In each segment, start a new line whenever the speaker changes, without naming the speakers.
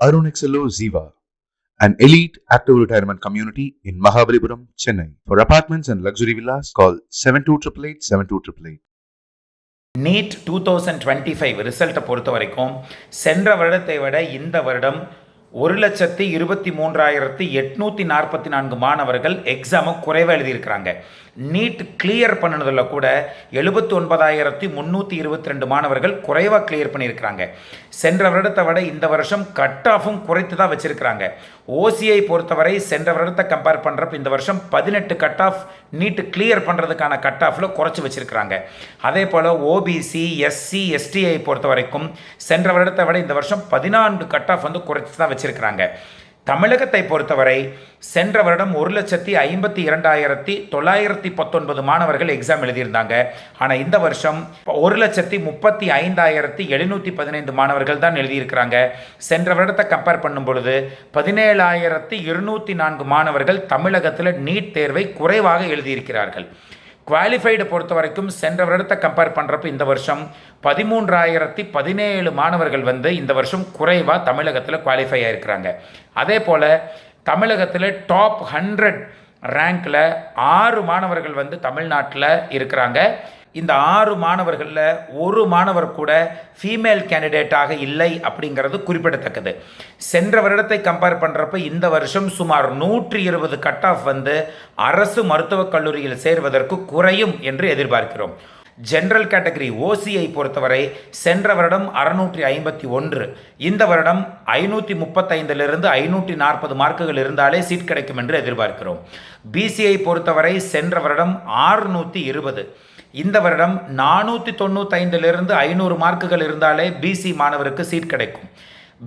Arun XLO Ziva, an elite active retirement community in Mahabalipuram, Chennai. For apartments and luxury villas, call 7288
NEET 2025 ரிசல்ட்டை பொறுத்த வரைக்கும் சென்ற வருடத்தை விட இந்த வருடம் 1,23,844 மாணவர்கள் எக்ஸாமை குறைவாக எழுதியிருக்கிறாங்க. நீட் கிளியர் பண்ணினதில் கூட 79,322 மாணவர்கள் குறைவாக கிளியர் பண்ணியிருக்கிறாங்க. சென்ற வருடத்தை விட இந்த வருஷம் கட் ஆஃபும் குறைத்து தான் வச்சுருக்கிறாங்க. ஓசிஐ பொறுத்தவரை சென்ற வருடத்தை கம்பேர் பண்ணுறப்ப இந்த வருஷம் 18 கட் ஆஃப் நீட் கிளியர் பண்ணுறதுக்கான கட் ஆஃபில் குறைச்சி வச்சுருக்கிறாங்க. அதே போல் ஓபிசி, எஸ்சி, எஸ்டிஐ பொறுத்த வரைக்கும் சென்ற வருடத்தை விட இந்த வருஷம் 14 கட் ஆஃப் குறைச்சி தான் வச்சுருக்கிறாங்க. தமிழகத்தை பொறுத்தவரை சென்ற வருடம் 1,52,919 மாணவர்கள் எக்ஸாம் எழுதியிருந்தாங்க. ஆனால் இந்த வருஷம் 1,35,715 மாணவர்கள் தான் எழுதியிருக்கிறாங்க. சென்ற வருடத்தை கம்பேர் பண்ணும் பொழுது 17,204 மாணவர்கள் தமிழகத்தில் நீட் தேர்வை குறைவாக எழுதியிருக்கிறார்கள். குவாலிஃபைடு பொறுத்த வரைக்கும் சென்ற வருடத்தை கம்பேர் பண்ணுறப்ப இந்த வருஷம் 13,017 மாணவர்கள் இந்த வருஷம் குறைவாக தமிழகத்தில் குவாலிஃபை ஆகிருக்கிறாங்க. அதே போல் தமிழகத்தில் டாப் 100 ரேங்கில் 6 மாணவர்கள் தமிழ்நாட்டில் இருக்கிறாங்க. இந்த 6 மாணவர்களில் ஒரு மாணவர் கூட ஃபீமேல் கேண்டிடேட்டாக இல்லை அப்படிங்கிறது குறிப்பிடத்தக்கது. சென்ற வருடத்தை கம்பேர் பண்ணுறப்ப இந்த வருஷம் சுமார் 120 கட் ஆஃப் அரசு மருத்துவக் கல்லூரியில் சேர்வதற்கு குறையும் என்று எதிர்பார்க்கிறோம். ஜென்ரல் கேட்டகரி ஓசிஐ பொறுத்தவரை சென்ற வருடம் 651, இந்த வருடம் 535 540 மார்க்குகள் இருந்தாலே சீட் கிடைக்கும் என்று எதிர்பார்க்கிறோம். பிசிஐ பொறுத்தவரை சென்ற வருடம் 620, இந்த வருடம் 495 500 மார்க்குகள் இருந்தாலே பிசி மாணவருக்கு சீட் கிடைக்கும்.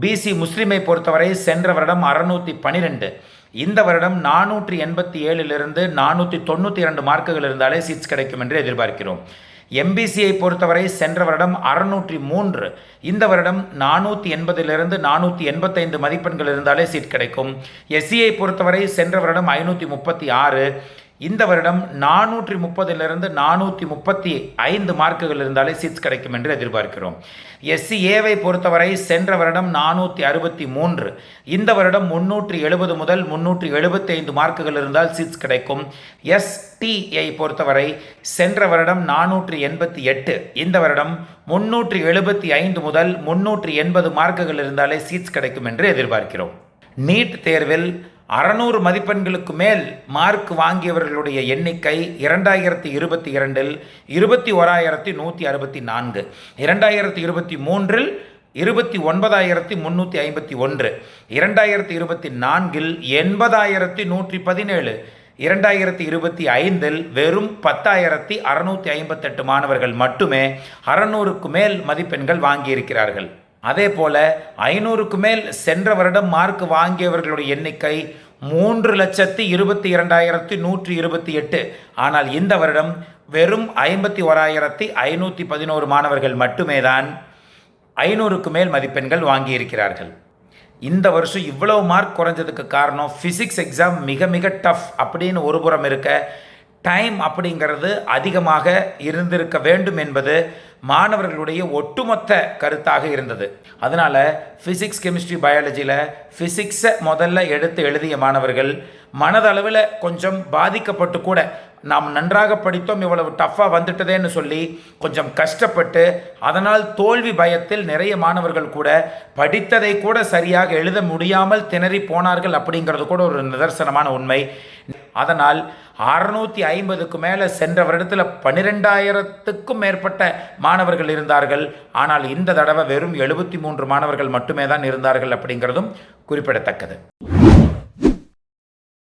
பிசி முஸ்லீமை பொறுத்தவரை சென்ற வருடம் 612, இந்த வருடம் 487 492 மார்க்குகள் இருந்தாலே சீட்ஸ் கிடைக்கும் என்று எதிர்பார்க்கிறோம். எம்பிசியை பொறுத்தவரை சென்ற வருடம் 603, இந்த வருடம் 480 485 மதிப்பெண்கள் இருந்தாலே சீட் கிடைக்கும். எஸ்சியை பொறுத்தவரை சென்ற வருடம் 536, இந்த வருடம் 430 435 மார்க்குகள் இருந்தாலே சீட்ஸ் கிடைக்கும் என்று எதிர்பார்க்கிறோம். எஸ்சிஏவை பொறுத்தவரை சென்ற வருடம் 463, இந்த வருடம் 370 முதல் 375 மார்க்குகள் இருந்தால் சீட்ஸ் கிடைக்கும். எஸ்டிஐ பொறுத்தவரை சென்ற வருடம் 488, இந்த வருடம் 375 முதல் 380 மார்க்குகள் இருந்தாலே சீட்ஸ் கிடைக்கும் என்று எதிர்பார்க்கிறோம். நீட் தேர்வில் 600 மதிப்பெண்களுக்கு மேல் மார்க் வாங்கியவர்களுடைய எண்ணிக்கை 2022 21,164, 2023 29,351, 2024 80,117, 2025 வெறும் 10,658 மாணவர்கள் மட்டுமே 600க்கு மேல் மதிப்பெண்கள் வாங்கியிருக்கிறார்கள். அதே போல் 500க்கு மேல் சென்ற வருடம் மார்க் வாங்கியவர்களுடைய எண்ணிக்கை 3,22,128, ஆனால் இந்த வருடம் வெறும் 51,511 மாணவர்கள் மட்டுமே தான் 500க்கு மேல் மதிப்பெண்கள் வாங்கியிருக்கிறார்கள். இந்த வருஷம் இவ்வளவு மார்க் குறைஞ்சதுக்கு காரணம் ஃபிசிக்ஸ் எக்ஸாம் மிக மிக டஃப் அப்படின்னு ஒரு புறம் இருக்க, டைம் அப்படிங்கிறது அதிகமாக இருந்திருக்க வேண்டும் என்பது மாணவர்களுடைய ஒட்டுமொத்த கருத்தாக இருந்தது. அதனால் ஃபிசிக்ஸ், கெமிஸ்ட்ரி, பயாலஜியில் ஃபிசிக்ஸை முதல்ல எடுத்து எழுதிய மாணவர்கள் மனதளவில் கொஞ்சம் பாதிக்கப்பட்டு கூட நாம் நன்றாக படித்தோம், இவ்வளவு டஃப்பாக வந்துட்டதேன்னு சொல்லி கொஞ்சம் கஷ்டப்பட்டு அதனால் தோல்வி பயத்தில் நிறைய மாணவர்கள் கூட படித்ததை கூட சரியாக எழுத முடியாமல் திணறி போனார்கள் அப்படிங்கிறது கூட ஒரு நிதர்சனமான உண்மை. அதனால் 650க்கு மேலே சென்ற வருடத்தில் 12,000க்கும் மேற்பட்ட மாணவர்கள் இருந்தார்கள். ஆனால் இந்த தடவை வெறும் 73 மாணவர்கள் மட்டுமே தான் இருந்தார்கள் அப்படிங்கிறதும் குறிப்பிடத்தக்கது.